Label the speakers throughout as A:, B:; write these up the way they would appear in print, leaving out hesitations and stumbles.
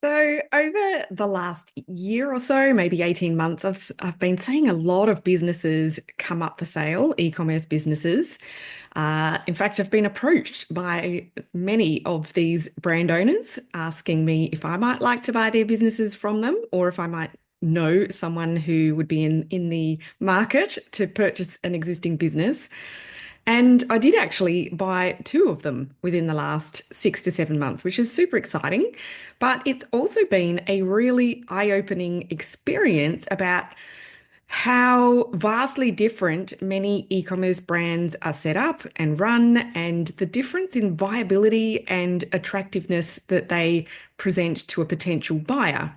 A: So over the last year or so, maybe 18 months, I've been seeing a lot of businesses come up for sale, e-commerce businesses. In fact, I've been approached by many of these brand owners asking me if I might like to buy their businesses from them or if I might know someone who would be in the market to purchase an existing business. And I did actually buy two of them within the last 6 to 7 months, which is super exciting. But it's also been a really eye-opening experience about how vastly different many e-commerce brands are set up and run, and the difference in viability and attractiveness that they present to a potential buyer.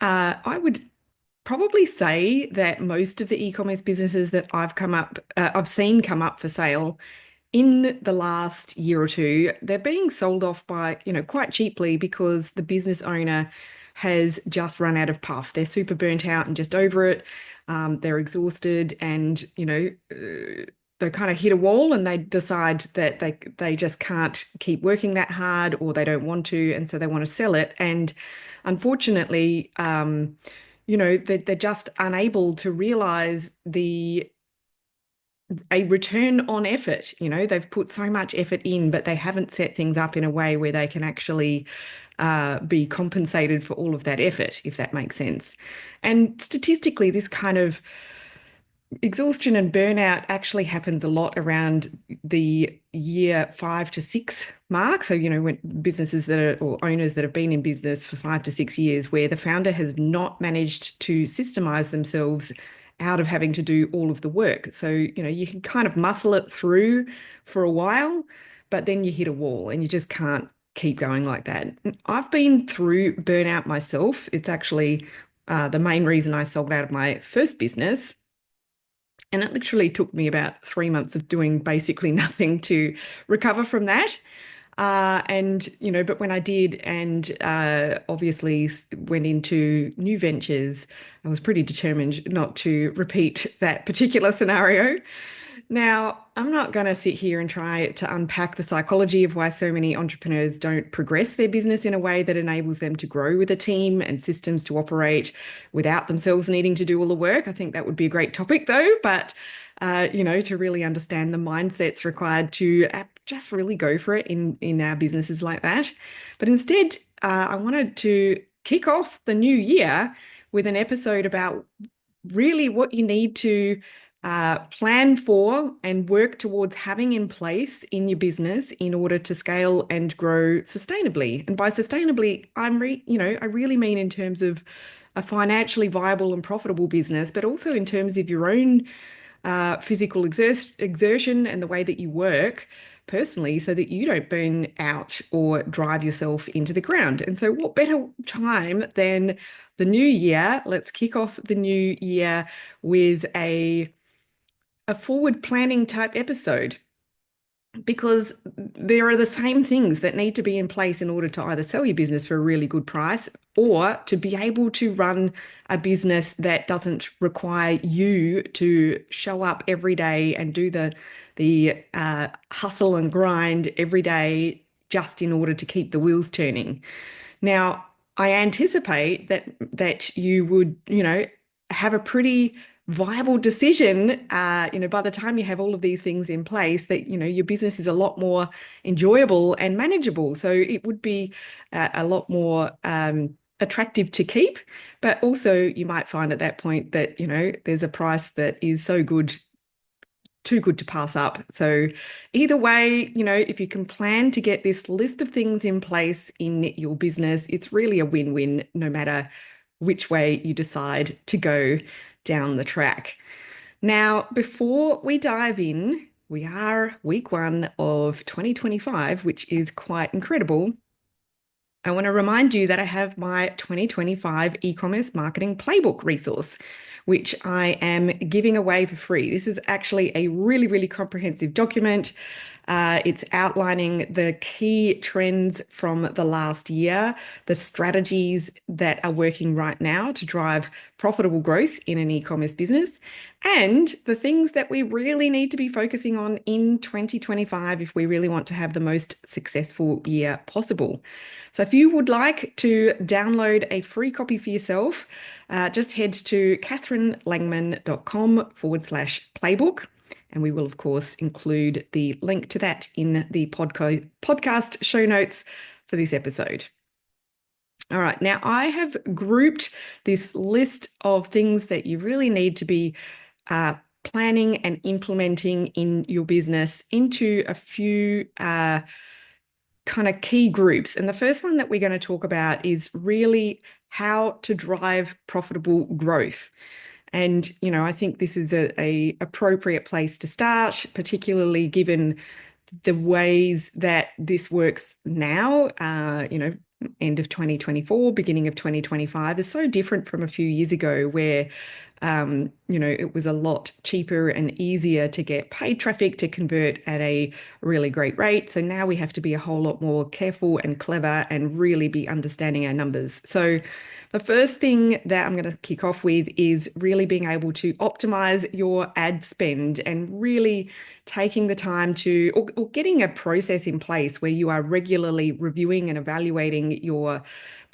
A: I would probably say that most of the e-commerce businesses that I've seen come up for sale in the last year or two, they're being sold off by, quite cheaply because the business owner has just run out of puff. They're super burnt out and just over it. They're exhausted and, they kind of hit a wall and they decide that they just can't keep working that hard or they don't want to, and so they want to sell it. And unfortunately, they're just unable to realize a return on effort. They've put so much effort in, but they haven't set things up in a way where they can actually be compensated for all of that effort, if that makes sense. And statistically, this kind of exhaustion and burnout actually happens a lot around the year 5 to 6 mark. So, when businesses or owners that have been in business for 5 to 6 years, where the founder has not managed to systemize themselves out of having to do all of the work. So, you can kind of muscle it through for a while, but then you hit a wall and you just can't keep going like that. I've been through burnout myself. It's actually the main reason I sold out of my first business. And it literally took me about 3 months of doing basically nothing to recover from that. But when I did and obviously went into new ventures, I was pretty determined not to repeat that particular scenario. Now, I'm not going to sit here and try to unpack the psychology of why so many entrepreneurs don't progress their business in a way that enables them to grow with a team and systems to operate without themselves needing to do all the work. I think that would be a great topic, though. But to really understand the mindsets required to just really go for it in our businesses like that. But instead, I wanted to kick off the new year with an episode about really what you need to plan for and work towards having in place in your business in order to scale and grow sustainably. And by sustainably, I really mean in terms of a financially viable and profitable business, but also in terms of your own physical exertion and the way that you work personally so that you don't burn out or drive yourself into the ground. And so what better time than the new year? Let's kick off the new year with a forward planning type episode, because there are the same things that need to be in place in order to either sell your business for a really good price or to be able to run a business that doesn't require you to show up every day and do the hustle and grind every day just in order to keep the wheels turning. Now, I anticipate that you would, have a pretty viable decision, by the time you have all of these things in place, that, your business is a lot more enjoyable and manageable. So it would be a lot more attractive to keep. But also you might find at that point that, there's a price that is so good, too good to pass up. So either way, if you can plan to get this list of things in place in your business, it's really a win-win no matter which way you decide to go down the track. Now, before we dive in, we are week 1 of 2025, which is quite incredible. I want to remind you that I have my 2025 e-commerce marketing playbook resource, which I am giving away for free. This is actually a really, really comprehensive document. It's outlining the key trends from the last year, the strategies that are working right now to drive profitable growth in an e-commerce business, and the things that we really need to be focusing on in 2025 if we really want to have the most successful year possible. So if you would like to download a free copy for yourself, just head to katherinelangman.com/playbook. And we will, of course, include the link to that in the podcast show notes for this episode. All right, now I have grouped this list of things that you really need to be planning and implementing in your business into a few kind of key groups. And the first one that we're going to talk about is really how to drive profitable growth. And, I think this is a appropriate place to start, particularly given the ways that this works now, end of 2024, beginning of 2025 is so different from a few years ago where, it was a lot cheaper and easier to get paid traffic to convert at a really great rate. So now we have to be a whole lot more careful and clever and really be understanding our numbers. So the first thing that I'm going to kick off with is really being able to optimize your ad spend and really taking the time to, or getting a process in place where you are regularly reviewing and evaluating your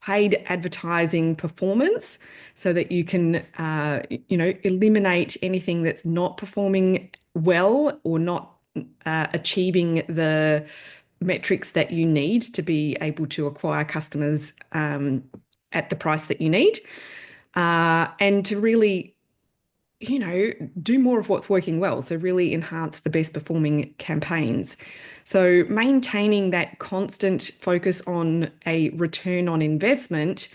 A: paid advertising performance so that you can, eliminate anything that's not performing well or not achieving the metrics that you need to be able to acquire customers at the price that you need, and to really do more of what's working well. So really enhance the best performing campaigns. So maintaining that constant focus on a return on investment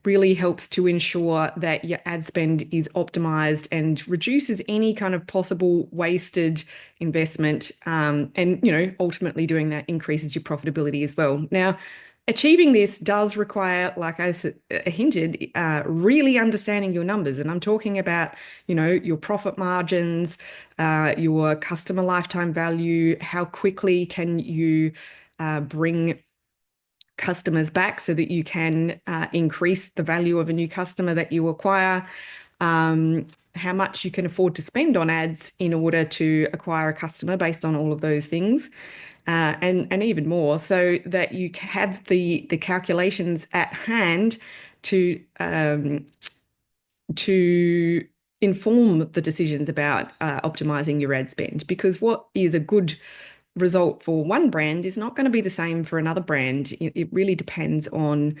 A: really helps to ensure that your ad spend is optimized and reduces any kind of possible wasted investment. And ultimately doing that increases your profitability as well. Now, achieving this does require, like I hinted, really understanding your numbers. And I'm talking about, your profit margins, your customer lifetime value, how quickly can you bring customers back so that you can increase the value of a new customer that you acquire, how much you can afford to spend on ads in order to acquire a customer based on all of those things. And even more, so that you have the calculations at hand to inform the decisions about optimizing your ad spend. Because what is a good result for one brand is not going to be the same for another brand. It really depends on,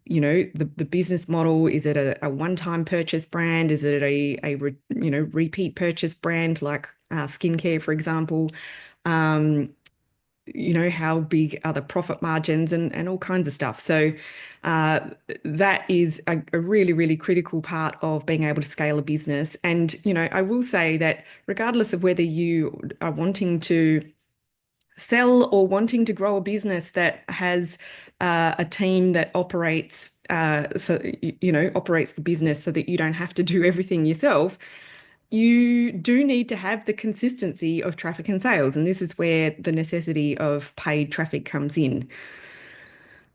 A: the business model. Is it a one-time purchase brand? Is it a repeat purchase brand like skincare, for example? How big are the profit margins and all kinds of stuff. So that is a really, really critical part of being able to scale a business. And, I will say that regardless of whether you are wanting to sell or wanting to grow a business that has a team that operates operates the business so that you don't have to do everything yourself, you do need to have the consistency of traffic and sales. And this is where the necessity of paid traffic comes in.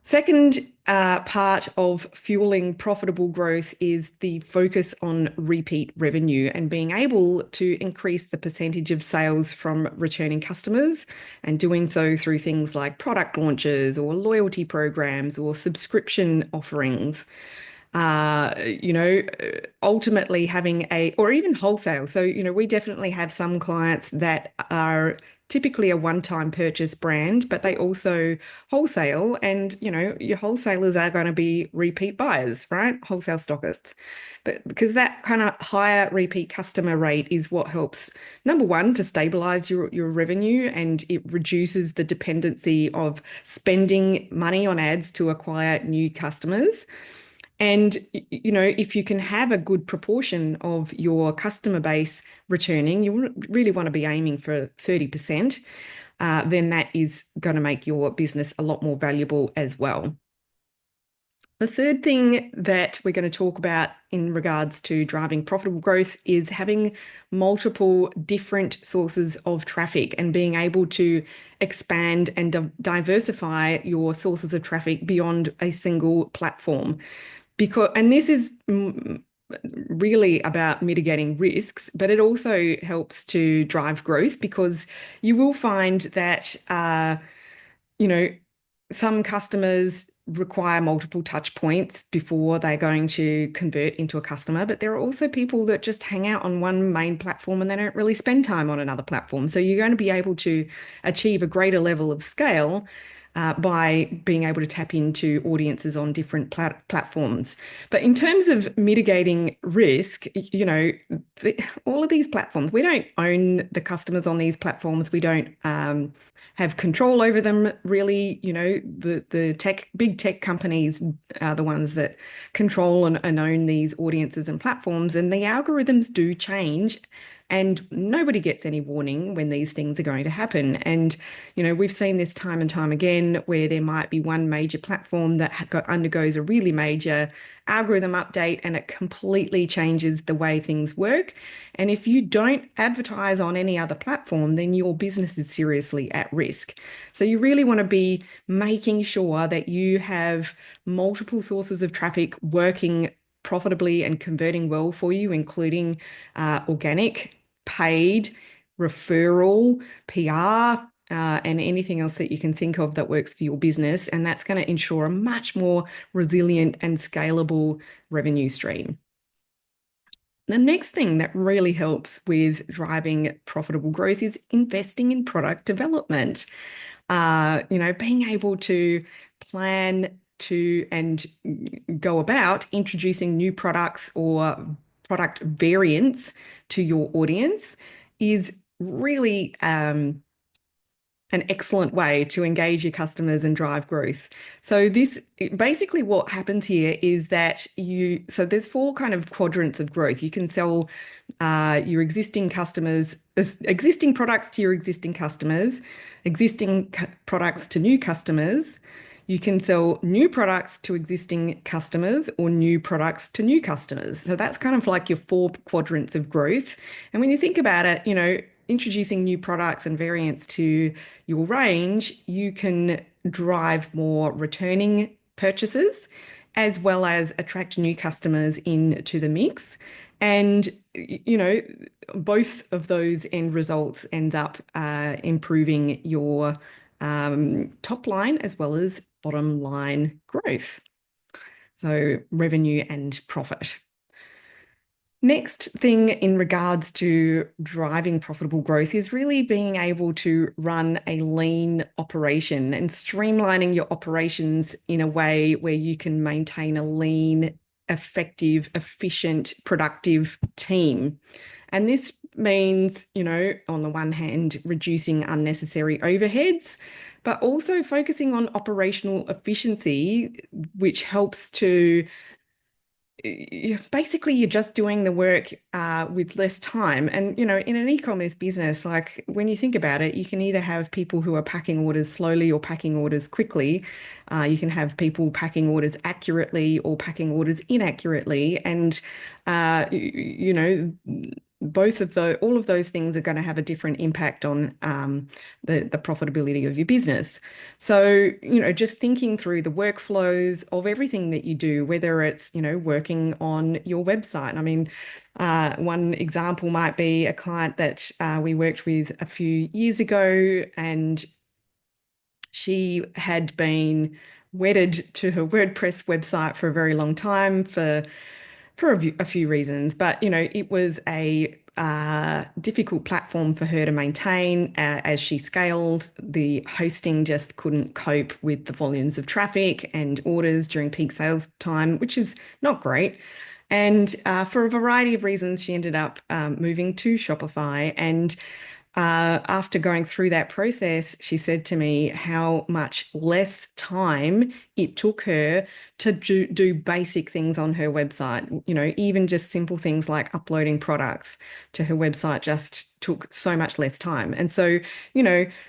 A: Second part of fueling profitable growth is the focus on repeat revenue and being able to increase the percentage of sales from returning customers, and doing so through things like product launches or loyalty programs or subscription offerings. Ultimately having or even wholesale. So, we definitely have some clients that are typically a one-time purchase brand, but they also wholesale, and, your wholesalers are going to be repeat buyers, right? Wholesale stockists. But because that kind of higher repeat customer rate is what helps, number one, to stabilize your revenue, and it reduces the dependency of spending money on ads to acquire new customers. And, if you can have a good proportion of your customer base returning, you really want to be aiming for 30%, then that is going to make your business a lot more valuable as well. The third thing that we're going to talk about in regards to driving profitable growth is having multiple different sources of traffic and being able to expand and diversify your sources of traffic beyond a single platform. And this is really about mitigating risks, but it also helps to drive growth because you will find that you know, some customers require multiple touch points before they're going to convert into a customer, but there are also people that just hang out on one main platform and they don't really spend time on another platform. So you're going to be able to achieve a greater level of scale by being able to tap into audiences on different platforms. But in terms of mitigating risk, all of these platforms, we don't own the customers on these platforms. We don't have control over them really. The big tech companies are the ones that control and own these audiences and platforms, and the algorithms do change. And nobody gets any warning when these things are going to happen. And, we've seen this time and time again where there might be one major platform that undergoes a really major algorithm update and it completely changes the way things work. And if you don't advertise on any other platform, then your business is seriously at risk. So you really want to be making sure that you have multiple sources of traffic working profitably and converting well for you, including organic, paid, referral, PR, and anything else that you can think of that works for your business. And that's going to ensure a much more resilient and scalable revenue stream. The next thing that really helps with driving profitable growth is investing in product development. Being able to plan to and go about introducing new products or product variants to your audience is really an excellent way to engage your customers and drive growth. So this basically what happens here is that so there's four kind of quadrants of growth. You can sell your existing products to your existing customers, products to new customers. You can sell new products to existing customers or new products to new customers. So that's kind of like your four quadrants of growth. And when you think about it, introducing new products and variants to your range, you can drive more returning purchases as well as attract new customers into the mix. And, both of those end results end up improving your top line as well as bottom line growth. So revenue and profit. Next thing in regards to driving profitable growth is really being able to run a lean operation and streamlining your operations in a way where you can maintain a lean, effective, efficient, productive team. And this means, on the one hand, reducing unnecessary overheads, but also focusing on operational efficiency, which helps to basically you're just doing the work with less time. And, in an e-commerce business, like when you think about it, you can either have people who are packing orders slowly or packing orders quickly. You can have people packing orders accurately or packing orders inaccurately. And, all of those things are going to have a different impact on the profitability of your business. So, just thinking through the workflows of everything that you do, whether it's, working on your website. I mean, one example might be a client that we worked with a few years ago, and she had been wedded to her WordPress website for a very long time for a few reasons, but it was a difficult platform for her to maintain as she scaled. The hosting just couldn't cope with the volumes of traffic and orders during peak sales time, which is not great. And for a variety of reasons, she ended up moving to Shopify. And after going through that process, she said to me how much less time it took her to do basic things on her website. Even just simple things like uploading products to her website just took so much less time. And so,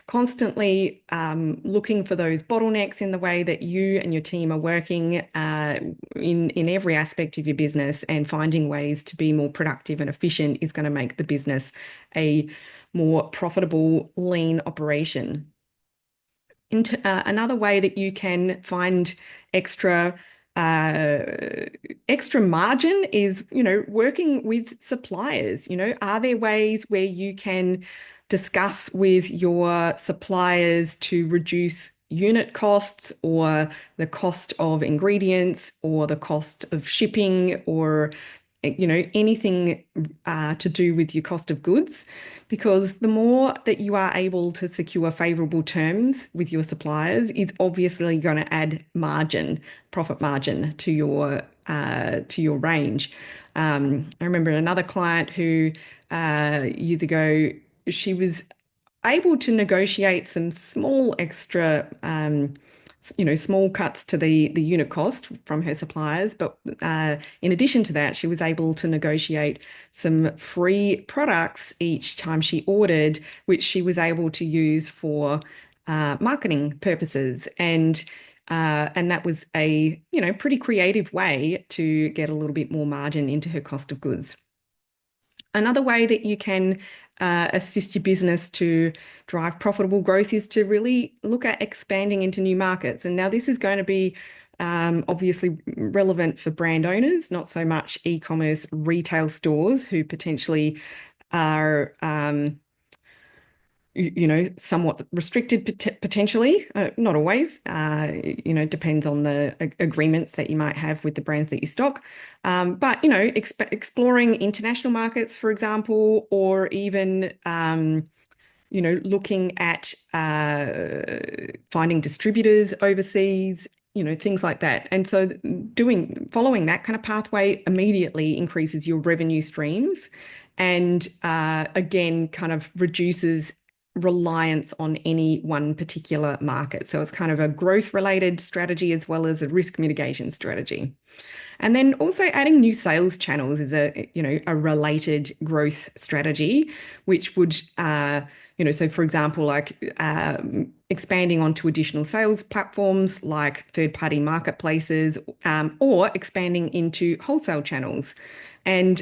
A: constantly looking for those bottlenecks in the way that you and your team are working in every aspect of your business, and finding ways to be more productive and efficient is going to make the business a more profitable, lean operation. Another way that you can find extra uh, extra margin is, working with suppliers. Are there ways where you can discuss with your suppliers to reduce unit costs, or the cost of ingredients, or the cost of shipping, or anything to do with your cost of goods? Because the more that you are able to secure favorable terms with your suppliers is obviously going to add margin, profit margin to your range. I remember another client who years ago, she was able to negotiate some small extra, small cuts to the unit cost from her suppliers. But in addition to that, she was able to negotiate some free products each time she ordered, which she was able to use for marketing purposes. And that was a, pretty creative way to get a little bit more margin into her cost of goods. Another way that you can assist your business to drive profitable growth is to really look at expanding into new markets. And now this is going to be obviously relevant for brand owners, not so much e-commerce retail stores who potentially are somewhat restricted potentially, not always. Depends on the agreements that you might have with the brands that you stock. But exploring international markets, for example, or even looking at finding distributors overseas, things like that. And so following that kind of pathway immediately increases your revenue streams, and again, kind of reduces reliance on any one particular market. So it's kind of a growth related strategy as well as a risk mitigation strategy. And then also adding new sales channels is a related growth strategy, which would, so for example, like expanding onto additional sales platforms like third-party marketplaces, or expanding into wholesale channels, and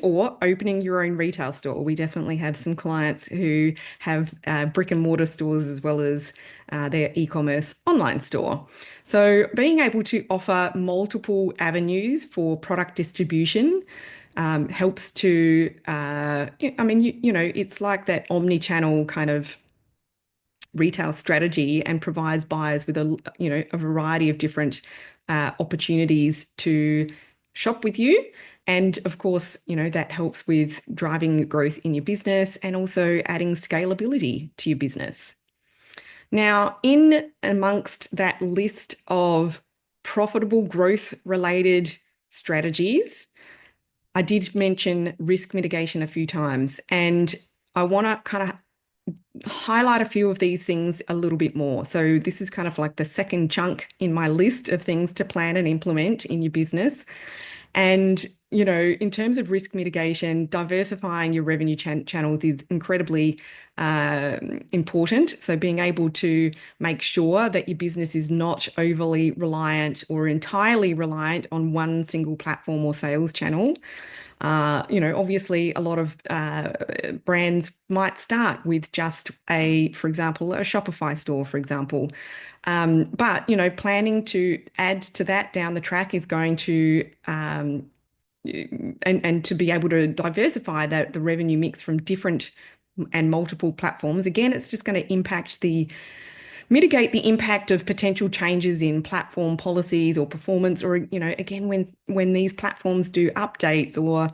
A: or opening your own retail store. We definitely have some clients who have brick and mortar stores as well as their e-commerce online store. So being able to offer multiple avenues for product distribution helps to, it's like that omni-channel kind of retail strategy, and provides buyers with a variety of different opportunities to shop with you. And of course, that helps with driving growth in your business and also adding scalability to your business. Now, in amongst that list of profitable growth related strategies, I did mention risk mitigation a few times, and I want to kind of highlight a few of these things a little bit more. So this is kind of like the second chunk in my list of things to plan and implement in your business. And, in terms of risk mitigation, diversifying your revenue channels is incredibly important. So being able to make sure that your business is not overly reliant or entirely reliant on one single platform or sales channel. Obviously, a lot of brands might start with just for example, a Shopify store, for example. But, planning to add to that down the track is going to, and to be able to diversify the revenue mix from different and multiple platforms. Again, it's just going to mitigate the impact of potential changes in platform policies or performance, or, again, when these platforms do updates or,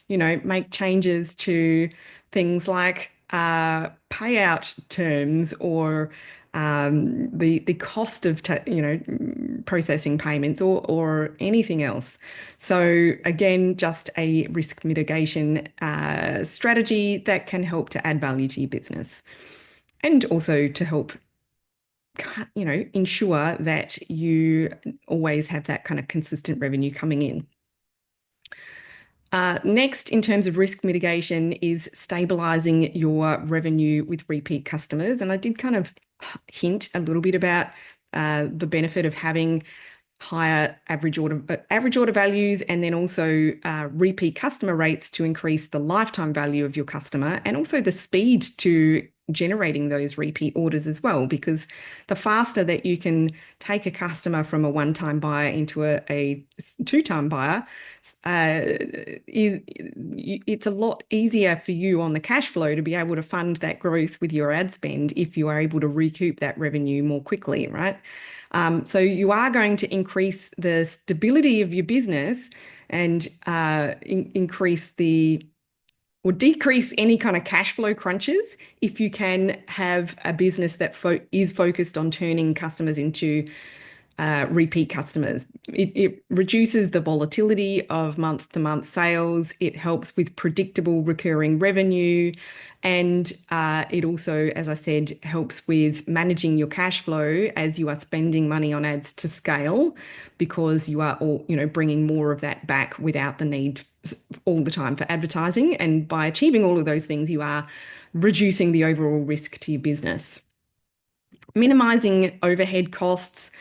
A: make changes to things like payout terms, or the cost of processing payments or anything else. So again, just a risk mitigation strategy that can help to add value to your business and also to help ensure that you always have that kind of consistent revenue coming in. Next, in terms of risk mitigation, is stabilizing your revenue with repeat customers. And I did kind of hint a little bit about the benefit of having higher average order values, and then also repeat customer rates to increase the lifetime value of your customer, and also the speed to generating those repeat orders as well, because the faster that you can take a customer from a one-time buyer into a two-time buyer, it's a lot easier for you on the cash flow to be able to fund that growth with your ad spend if you are able to recoup that revenue more quickly, right? So you are going to increase the stability of your business and increase or decrease any kind of cash flow crunches if you can have a business that is focused on turning customers into repeat customers. It reduces the volatility of month-to-month sales. It helps with predictable recurring revenue. And it also, as I said, helps with managing your cash flow as you are spending money on ads to scale, because you are bringing more of that back without the need all the time for advertising. And by achieving all of those things, you are reducing the overall risk to your business. Minimizing overhead costs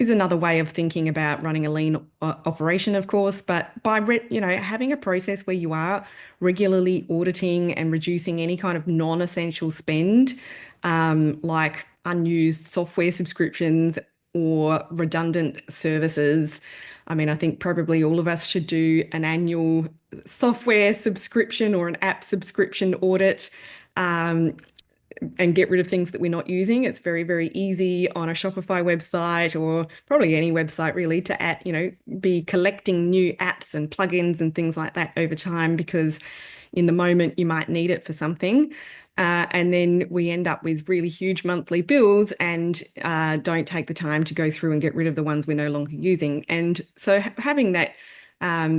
A: is another way of thinking about running a lean operation, of course, but by having a process where you are regularly auditing and reducing any kind of non-essential spend, like unused software subscriptions or redundant services. I mean, I think probably all of us should do an annual software subscription or an app subscription audit. And get rid of things that we're not using. It's very, very easy on a Shopify website, or probably any website really, to be collecting new apps and plugins and things like that over time, because in the moment you might need it for something. And then we end up with really huge monthly bills and don't take the time to go through and get rid of the ones we're no longer using. And so having that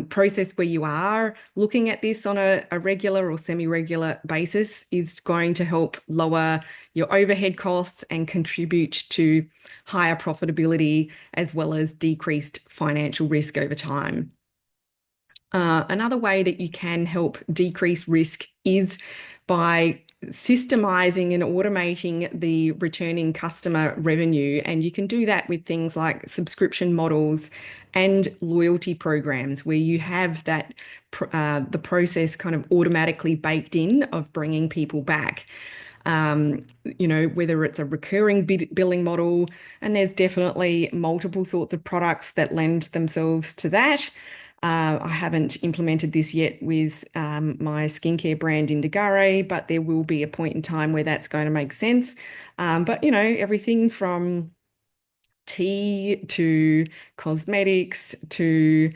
A: process where you are looking at this on a regular or semi-regular basis is going to help lower your overhead costs and contribute to higher profitability, as well as decreased financial risk over time. Another way that you can help decrease risk is by systemizing and automating the returning customer revenue. And you can do that with things like subscription models and loyalty programs, where you have that the process kind of automatically baked in of bringing people back. Whether it's a recurring billing model, and there's definitely multiple sorts of products that lend themselves to that. I haven't implemented this yet with my skincare brand Indigare, but there will be a point in time where that's going to make sense. But everything from tea to cosmetics to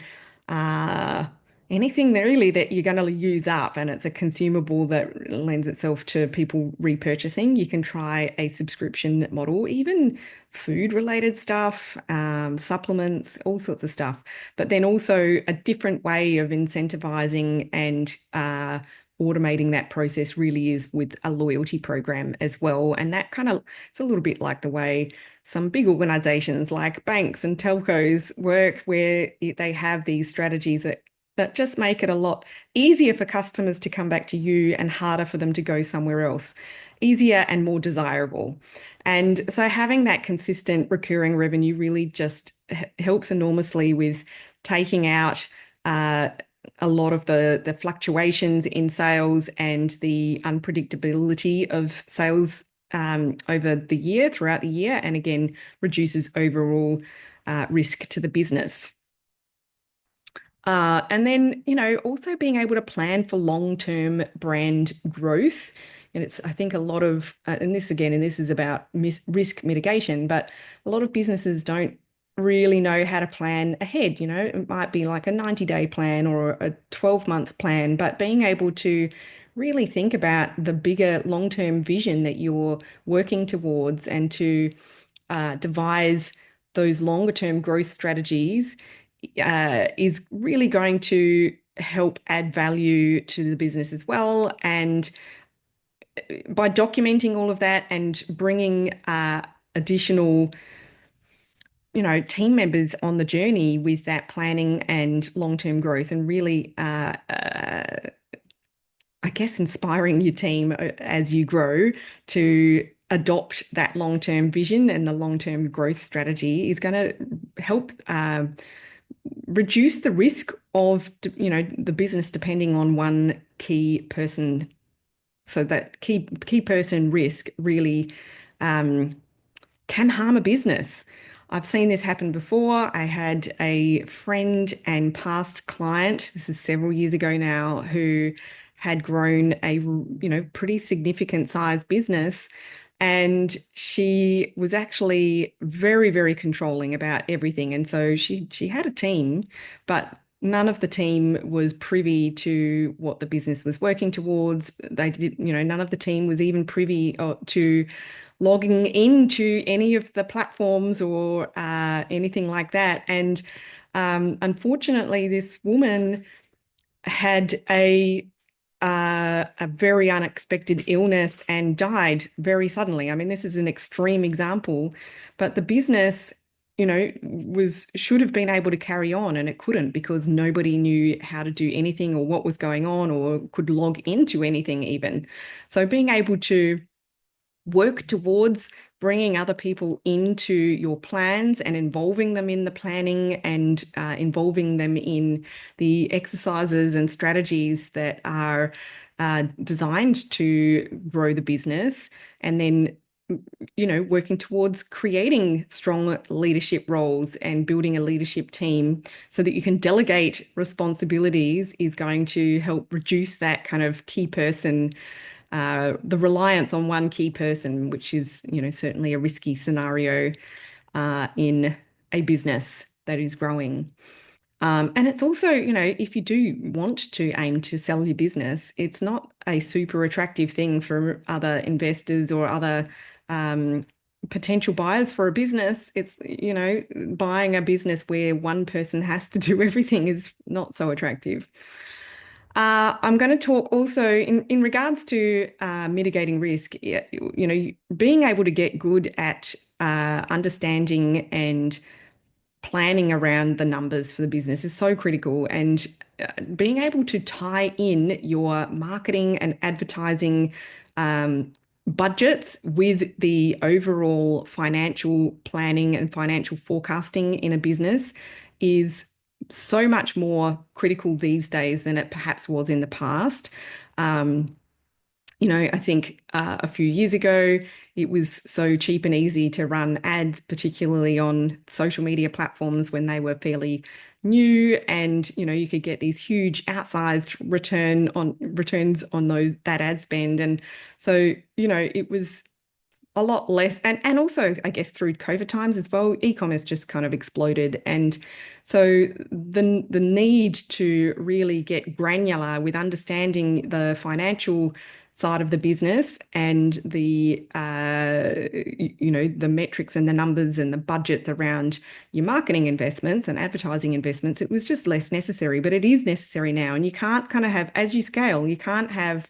A: anything really that you're going to use up and it's a consumable that lends itself to people repurchasing, you can try a subscription model, even food related stuff, supplements, all sorts of stuff. But then also a different way of incentivizing and automating that process really is with a loyalty program as well. And that it's a little bit like the way some big organizations like banks and telcos work, where they have these strategies that just make it a lot easier for customers to come back to you and harder for them to go somewhere else. Easier and more desirable. And so having that consistent recurring revenue really just helps enormously with taking out a lot of the fluctuations in sales and the unpredictability of sales over the year, throughout the year, and again, reduces overall risk to the business. And then, also being able to plan for long-term brand growth. And I think a lot of, and this is about risk mitigation, but a lot of businesses don't really know how to plan ahead. It might be like a 90-day plan or a 12-month plan, but being able to really think about the bigger long-term vision that you're working towards and to devise those longer term growth strategies is really going to help add value to the business as well. And by documenting all of that and bringing additional team members on the journey with that planning and long-term growth and really I guess inspiring your team as you grow to adopt that long-term vision and the long-term growth strategy is going to help reduce the risk of the business depending on one key person. So that key person risk really um, can harm a business. I've seen this happen before. I had a friend and past client, this is several years ago now, who had grown a pretty significant size business. And she was actually very, very controlling about everything. And so she had a team, but none of the team was privy to what the business was working towards. They did, none of the team was even privy to logging into any of the platforms or anything like that. And unfortunately, this woman had a very unexpected illness and died very suddenly. I mean, this is an extreme example, but the business, was should have been able to carry on and it couldn't because nobody knew how to do anything or what was going on or could log into anything even. So being able to work towards bringing other people into your plans and involving them in the planning and involving them in the exercises and strategies that are designed to grow the business. And then working towards creating strong leadership roles and building a leadership team so that you can delegate responsibilities is going to help reduce that kind of key person the reliance on one key person, which is, certainly a risky scenario in a business that is growing. And it's also, if you do want to aim to sell your business, it's not a super attractive thing for other investors or other potential buyers for a business. It's, buying a business where one person has to do everything is not so attractive. I'm going to talk also in regards to mitigating risk, being able to get good at understanding and planning around the numbers for the business is so critical. And being able to tie in your marketing and advertising budgets with the overall financial planning and financial forecasting in a business is so much more critical these days than it perhaps was in the past. Um, I think a few years ago, it was so cheap and easy to run ads, particularly on social media platforms when they were fairly new, and you could get these huge outsized returns on that ad spend. And so, it was a lot less, and also I guess through COVID times as well, e-commerce just kind of exploded. And so the need to really get granular with understanding the financial side of the business and the the metrics and the numbers and the budgets around your marketing investments and advertising investments, it was just less necessary, but it is necessary now. And you can't kind of have, as you scale, you can't have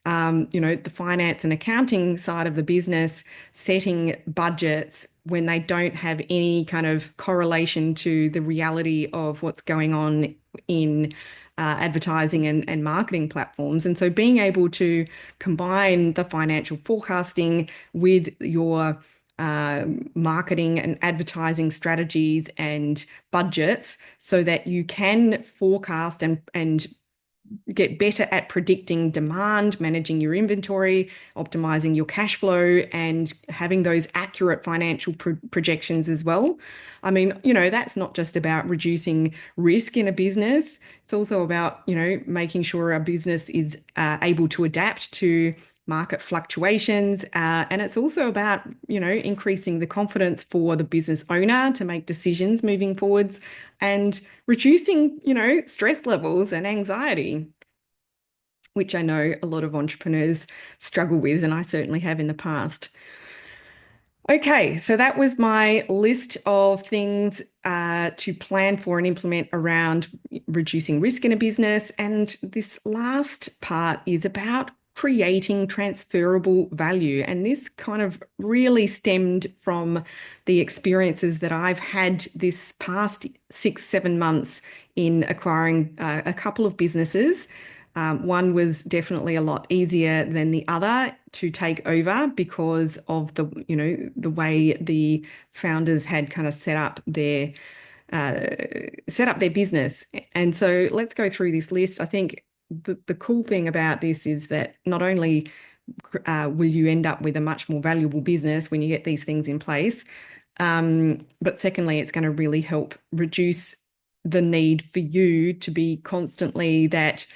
A: the finance and accounting side of the business setting budgets when they don't have any kind of correlation to the reality of what's going on in advertising and marketing platforms. And so being able to combine the financial forecasting with your marketing and advertising strategies and budgets so that you can forecast and get better at predicting demand, managing your inventory, optimizing your cash flow, and having those accurate financial projections as well. I mean, that's not just about reducing risk in a business. It's also about, making sure our business is able to adapt to market fluctuations. And it's also about, increasing the confidence for the business owner to make decisions moving forwards and reducing, stress levels and anxiety, which I know a lot of entrepreneurs struggle with, and I certainly have in the past. Okay, so that was my list of things to plan for and implement around reducing risk in a business. And this last part is about creating transferable value. And this kind of really stemmed from the experiences that I've had this past 6, 7 months in acquiring a couple of businesses. One was definitely a lot easier than the other to take over because of the way the founders had kind of set up their business. And so let's go through this list. I think the cool thing about this is that not only will you end up with a much more valuable business when you get these things in place, but secondly, it's going to really help reduce the need for you to be constantly that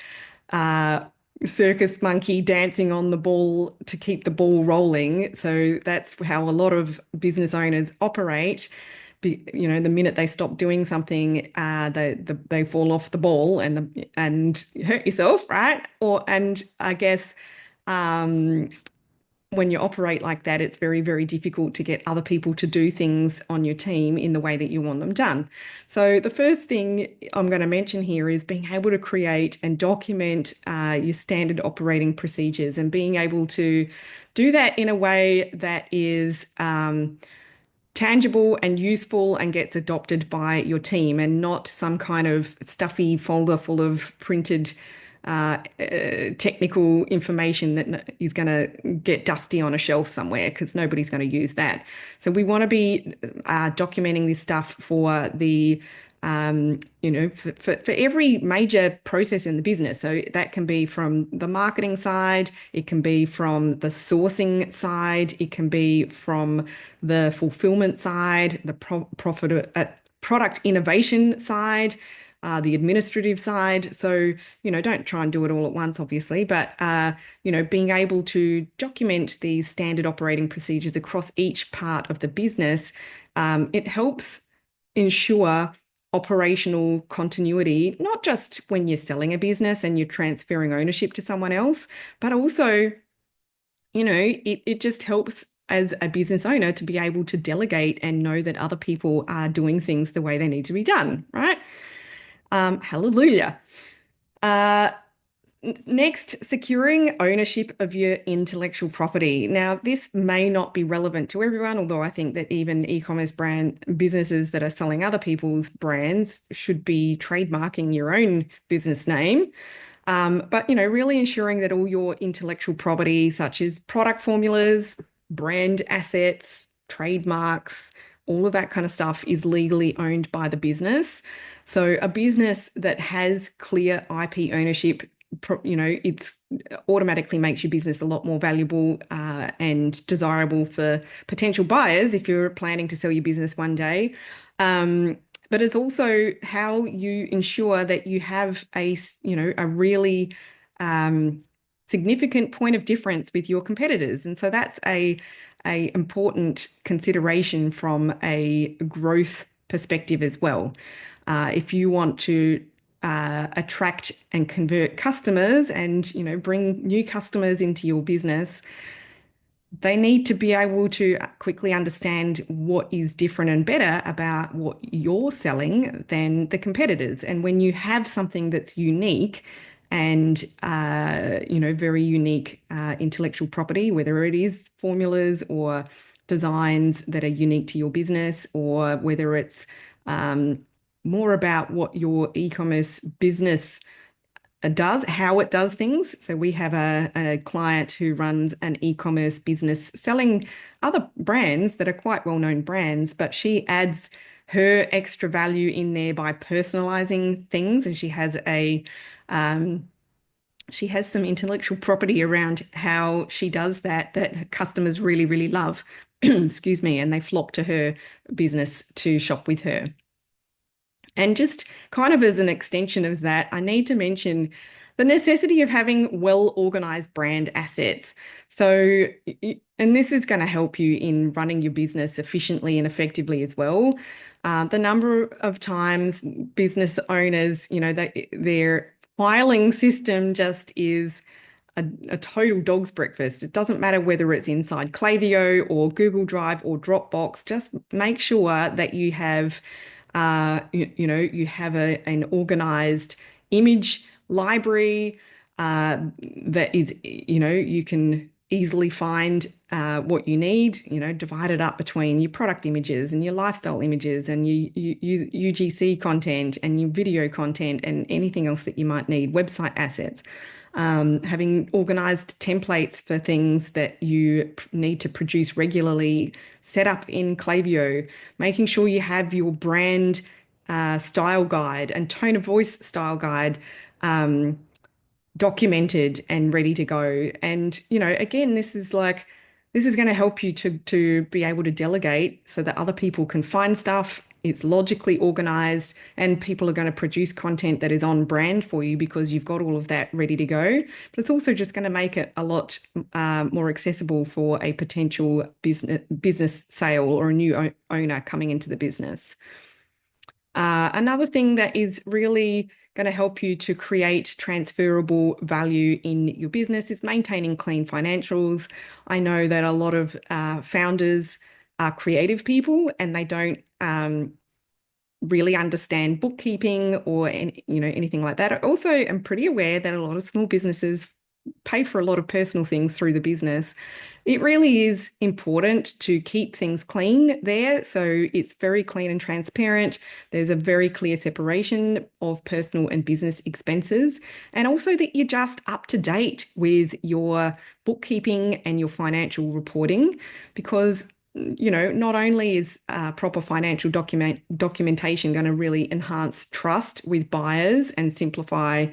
A: circus monkey dancing on the ball to keep the ball rolling. So that's how a lot of business owners operate. The minute they stop doing something, they fall off the ball and hurt yourself, right? And I guess when you operate like that, it's very, very difficult to get other people to do things on your team in the way that you want them done. So the first thing I'm going to mention here is being able to create and document your standard operating procedures and being able to do that in a way that is tangible and useful and gets adopted by your team and not some kind of stuffy folder full of printed technical information that is going to get dusty on a shelf somewhere because nobody's going to use that. So we want to be documenting this stuff for for every major process in the business. So that can be from the marketing side, it can be from the sourcing side, it can be from the fulfillment side, the product innovation side, the administrative side. So, don't try and do it all at once, obviously, but, being able to document these standard operating procedures across each part of the business, it helps ensure operational continuity, not just when you're selling a business and you're transferring ownership to someone else, but also, it just helps as a business owner to be able to delegate and know that other people are doing things the way they need to be done, right? Hallelujah. Uh, Next, securing ownership of your intellectual property. Now, this may not be relevant to everyone, although I think that even e-commerce brand businesses that are selling other people's brands should be trademarking your own business name. But, really ensuring that all your intellectual property, such as product formulas, brand assets, trademarks, all of that kind of stuff is legally owned by the business. So a business that has clear IP ownership, it's automatically makes your business a lot more valuable and desirable for potential buyers if you're planning to sell your business one day. But it's also how you ensure that you have a really significant point of difference with your competitors. And so that's a important consideration from a growth perspective as well. If you want to attract and convert customers and bring new customers into your business, they need to be able to quickly understand what is different and better about what you're selling than the competitors. And when you have something that's unique and very unique intellectual property, whether it is formulas or designs that are unique to your business, or whether it's more about what your e-commerce business does, how it does things. So we have a client who runs an e-commerce business selling other brands that are quite well-known brands, but she adds her extra value in there by personalizing things, and she has some intellectual property around how she does that customers really, really love. Excuse me, and they flock to her business to shop with her. And just kind of as an extension of that, I need to mention The necessity of having well-organized brand assets. So, and this is going to help you in running your business efficiently and effectively as well. The number of times business owners, their filing system just is a total dog's breakfast. It doesn't matter whether it's inside Klaviyo or Google Drive or Dropbox. Just make sure that you have, you have an organized image library that is, you can easily find what you need, divide it up between your product images and your lifestyle images and your UGC content and your video content and anything else that you might need, website assets. Having organized templates for things that you need to produce regularly, set up in Klaviyo, making sure you have your brand style guide and tone of voice style guide documented and ready to go. And, again, this is going to help you to be able to delegate so that other people can find stuff. It's logically organized and people are going to produce content that is on brand for you because you've got all of that ready to go. But it's also just going to make it a lot more accessible for a potential business sale or a new owner coming into the business. Another thing that is really going to help you to create transferable value in your business is maintaining clean financials. I know that a lot of founders are creative people and they don't really understand bookkeeping or anything like that. I also am pretty aware that a lot of small businesses pay for a lot of personal things through the business. It really is important to keep things clean there. So it's very clean and transparent. There's a very clear separation of personal and business expenses. And also that you're just up to date with your bookkeeping and your financial reporting because not only is proper financial documentation going to really enhance trust with buyers and simplify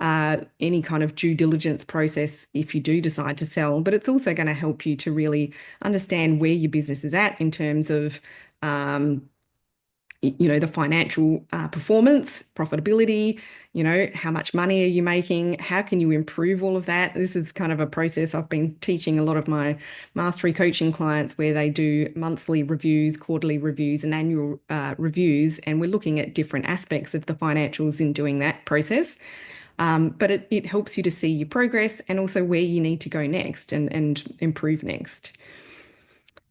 A: any kind of due diligence process if you do decide to sell, but it's also going to help you to really understand where your business is at in terms of the financial performance, profitability, how much money are you making? How can you improve all of that? This is kind of a process I've been teaching a lot of my mastery coaching clients where they do monthly reviews, quarterly reviews, and annual reviews. And we're looking at different aspects of the financials in doing that process. But it helps you to see your progress and also where you need to go next and improve next.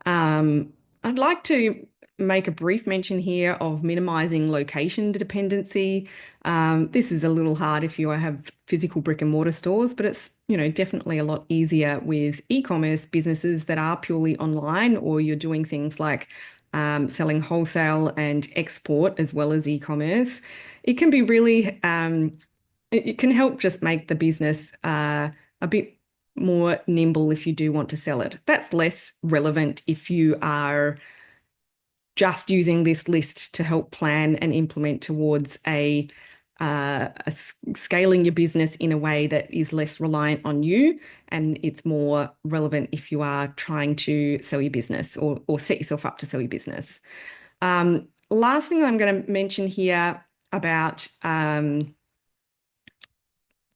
A: I'd like to make a brief mention here of minimizing location dependency. This is a little hard if you have physical brick and mortar stores, but it's definitely a lot easier with e-commerce businesses that are purely online, or you're doing things like selling wholesale and export as well as e-commerce. It can be really it can help just make the business a bit more nimble if you do want to sell it. That's less relevant if you are just using this list to help plan and implement towards scaling your business in a way that is less reliant on you, and it's more relevant if you are trying to sell your business or set yourself up to sell your business. Last thing I'm going to mention here about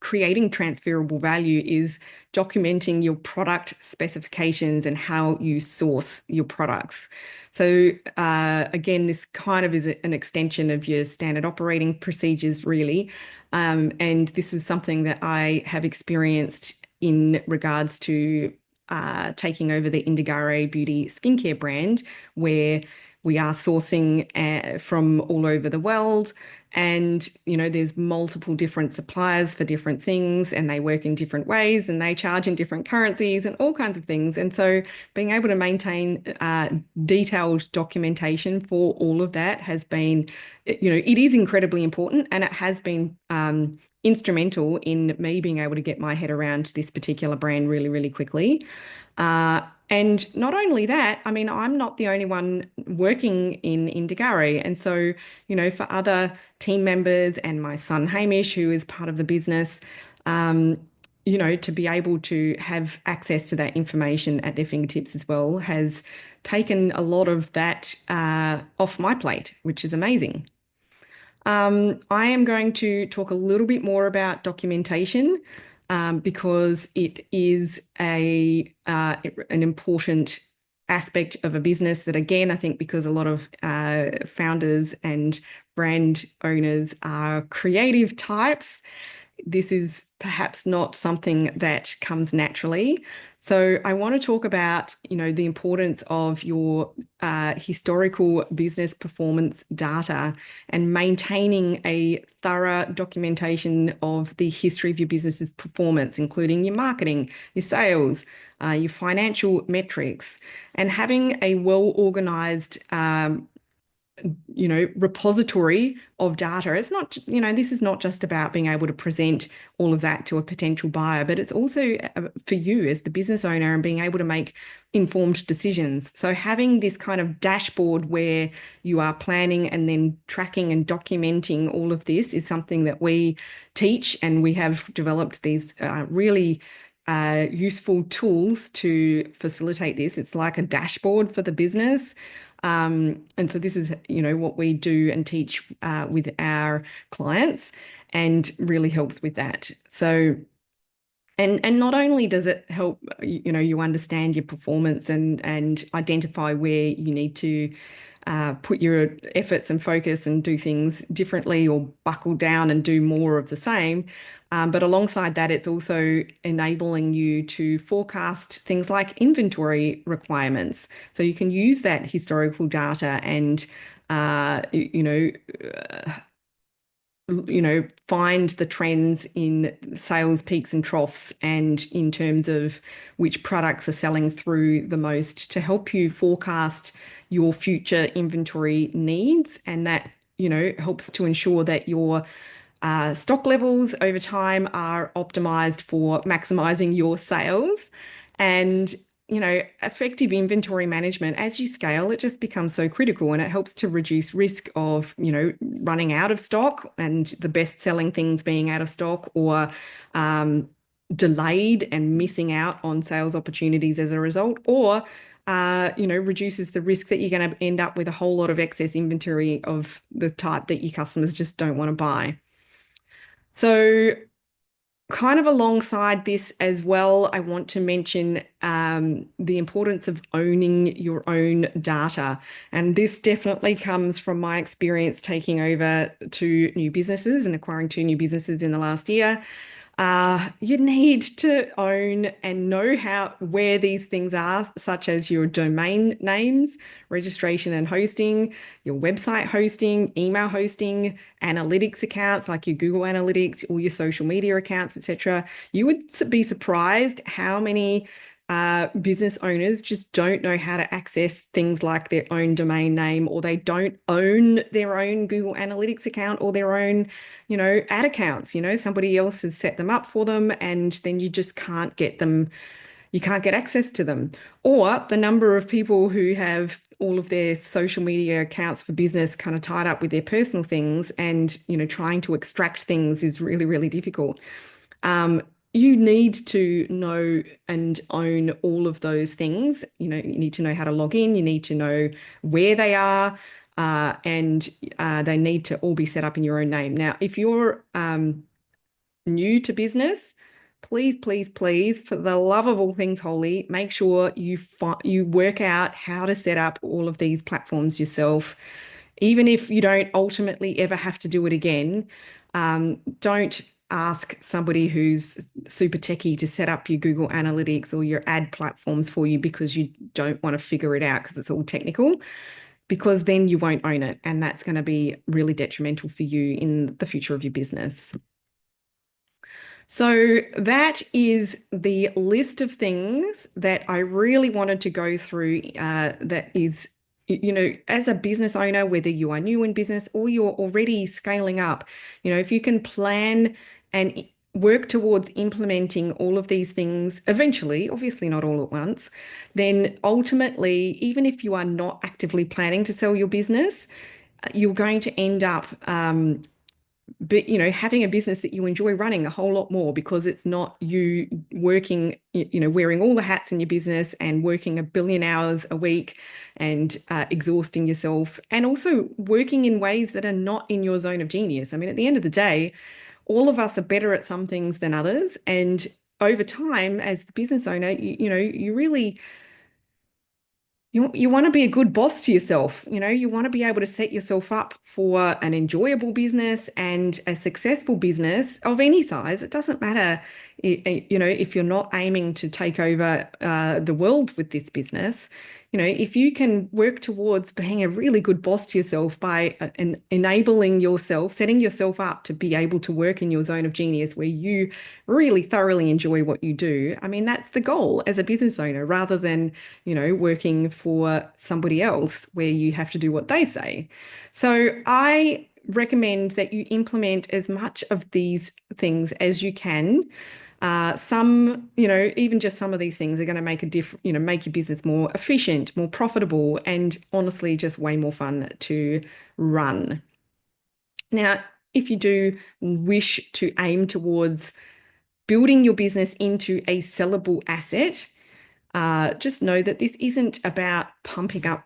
A: creating transferable value is documenting your product specifications and how you source your products. So again, this kind of is an extension of your standard operating procedures, really. And this was something that I have experienced in regards to taking over the Indagare Beauty skincare brand, where we are sourcing from all over the world. And, there's multiple different suppliers for different things and they work in different ways and they charge in different currencies and all kinds of things. And so being able to maintain detailed documentation for all of that has been, it is incredibly important, and it has been instrumental in me being able to get my head around this particular brand really, really quickly. And not only that, I mean, I'm not the only one working in Indagare. And so, for other team members and my son Hamish, who is part of the business, to be able to have access to that information at their fingertips as well has taken a lot of that off my plate, which is amazing. I am going to talk a little bit more about documentation because it is an important aspect of a business that, again, I think because a lot of founders and brand owners are creative types, this is perhaps not something that comes naturally. So I want to talk about, the importance of your historical business performance data and maintaining a thorough documentation of the history of your business's performance, including your marketing, your sales, your financial metrics, and having a well-organized repository of data. It's not, this is not just about being able to present all of that to a potential buyer, but it's also for you as the business owner and being able to make informed decisions. So having this kind of dashboard where you are planning and then tracking and documenting all of this is something that we teach, and we have developed these really useful tools to facilitate this. It's like a dashboard for the business. And so this is, what we do and teach with our clients, and really helps with that. So, and not only does it help, you understand your performance and identify where you need to put your efforts and focus and do things differently or buckle down and do more of the same. But alongside that, it's also enabling you to forecast things like inventory requirements. So you can use that historical data and, find the trends in sales peaks and troughs and in terms of which products are selling through the most to help you forecast your future inventory needs. And that, helps to ensure that your stock levels over time are optimized for maximizing your sales. And, effective inventory management, as you scale, it just becomes so critical, and it helps to reduce risk of, running out of stock and the best selling things being out of stock, or delayed and missing out on sales opportunities as a result, or reduces the risk that you're going to end up with a whole lot of excess inventory of the type that your customers just don't want to buy. So, kind of alongside this as well, I want to mention the importance of owning your own data. And this definitely comes from my experience taking over two new businesses and acquiring two new businesses in the last year. You need to own and know where these things are, such as your domain names, registration and hosting, your website hosting, email hosting, analytics accounts like your Google Analytics, all your social media accounts, etc. You would be surprised how many business owners just don't know how to access things like their own domain name, or they don't own their own Google Analytics account or their own, ad accounts. Somebody else has set them up for them, and then you just can't get them. You can't get access to them. Or the number of people who have all of their social media accounts for business kind of tied up with their personal things, and, trying to extract things is really, really difficult. You need to know and own all of those things. You need to know how to log in, you need to know where they are, and they need to all be set up in your own name. Now, if you're new to business, please, please, please, for the love of all things holy, make sure you work out how to set up all of these platforms yourself. Even if you don't ultimately ever have to do it again, don't ask somebody who's super techie to set up your Google Analytics or your ad platforms for you because you don't want to figure it out because it's all technical, because then you won't own it. And that's going to be really detrimental for you in the future of your business. So that is the list of things that I really wanted to go through. That is, as a business owner, whether you are new in business or you're already scaling up, if you can plan and work towards implementing all of these things eventually, obviously not all at once, then ultimately, even if you are not actively planning to sell your business, you're going to end up but having a business that you enjoy running a whole lot more, because it's not you working, wearing all the hats in your business and working a billion hours a week and exhausting yourself, and also working in ways that are not in your zone of genius. I mean, at the end of the day, all of us are better at some things than others, and over time, as the business owner, you really you want to be a good boss to yourself. You want to be able to set yourself up for an enjoyable business and a successful business of any size. It doesn't matter, if you're not aiming to take over the world with this business. If you can work towards being a really good boss to yourself by enabling yourself, setting yourself up to be able to work in your zone of genius where you really thoroughly enjoy what you do. I mean, that's the goal as a business owner, rather than working for somebody else where you have to do what they say. So I recommend that you implement as much of these things as you can. Some, even just some of these things are going to make a make your business more efficient, more profitable, and honestly, just way more fun to run. Now, if you do wish to aim towards building your business into a sellable asset, just know that this isn't about pumping up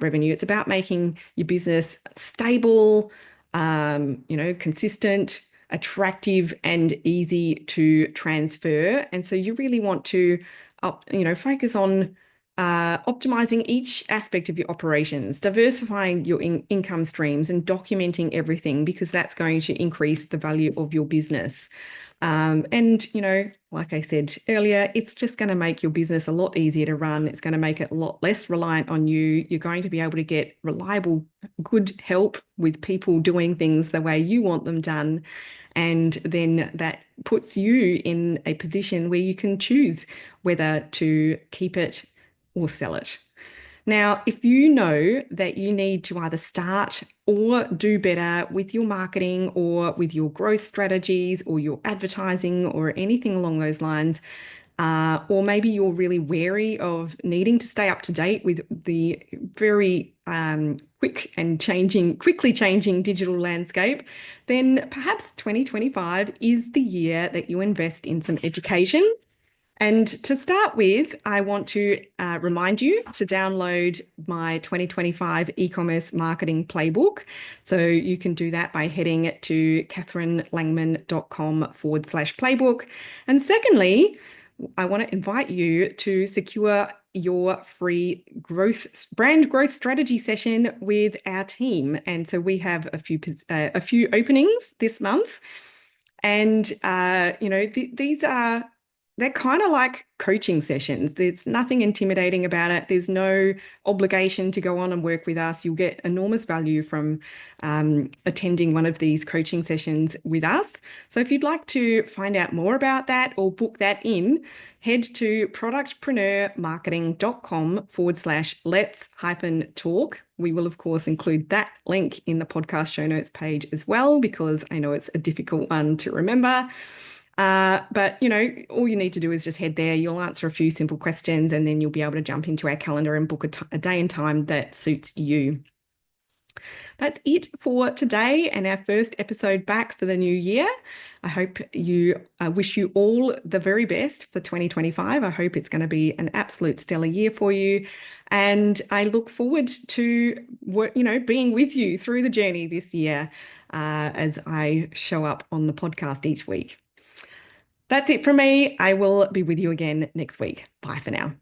A: revenue. It's about making your business stable, consistent, attractive, and easy to transfer. And so you really want to, focus on optimizing each aspect of your operations, diversifying your income streams, and documenting everything, because that's going to increase the value of your business. And, like I said earlier, it's just going to make your business a lot easier to run. It's going to make it a lot less reliant on you. You're going to be able to get reliable, good help with people doing things the way you want them done. And then that puts you in a position where you can choose whether to keep it or sell it. Now, if you know that you need to either start or do better with your marketing or with your growth strategies or your advertising or anything along those lines, or maybe you're really wary of needing to stay up to date with the very quickly changing digital landscape, then perhaps 2025 is the year that you invest in some education. And to start with, I want to remind you to download my 2025 e-commerce marketing playbook. So you can do that by heading to catherinelangman.com/playbook. And secondly, I want to invite you to secure your free brand growth strategy session with our team. And so we have a few openings this month. And they're kind of like coaching sessions. There's nothing intimidating about it. There's no obligation to go on and work with us. You'll get enormous value from attending one of these coaching sessions with us. So if you'd like to find out more about that or book that in, head to productpreneurmarketing.com/let's-talk. We will, of course, include that link in the podcast show notes page as well, because I know it's a difficult one to remember. But, all you need to do is just head there. You'll answer a few simple questions, and then you'll be able to jump into our calendar and book a day and time that suits you. That's it for today and our first episode back for the new year. I wish you all the very best for 2025. I hope it's going to be an absolute stellar year for you. And I look forward to being with you through the journey this year as I show up on the podcast each week. That's it from me. I will be with you again next week. Bye for now.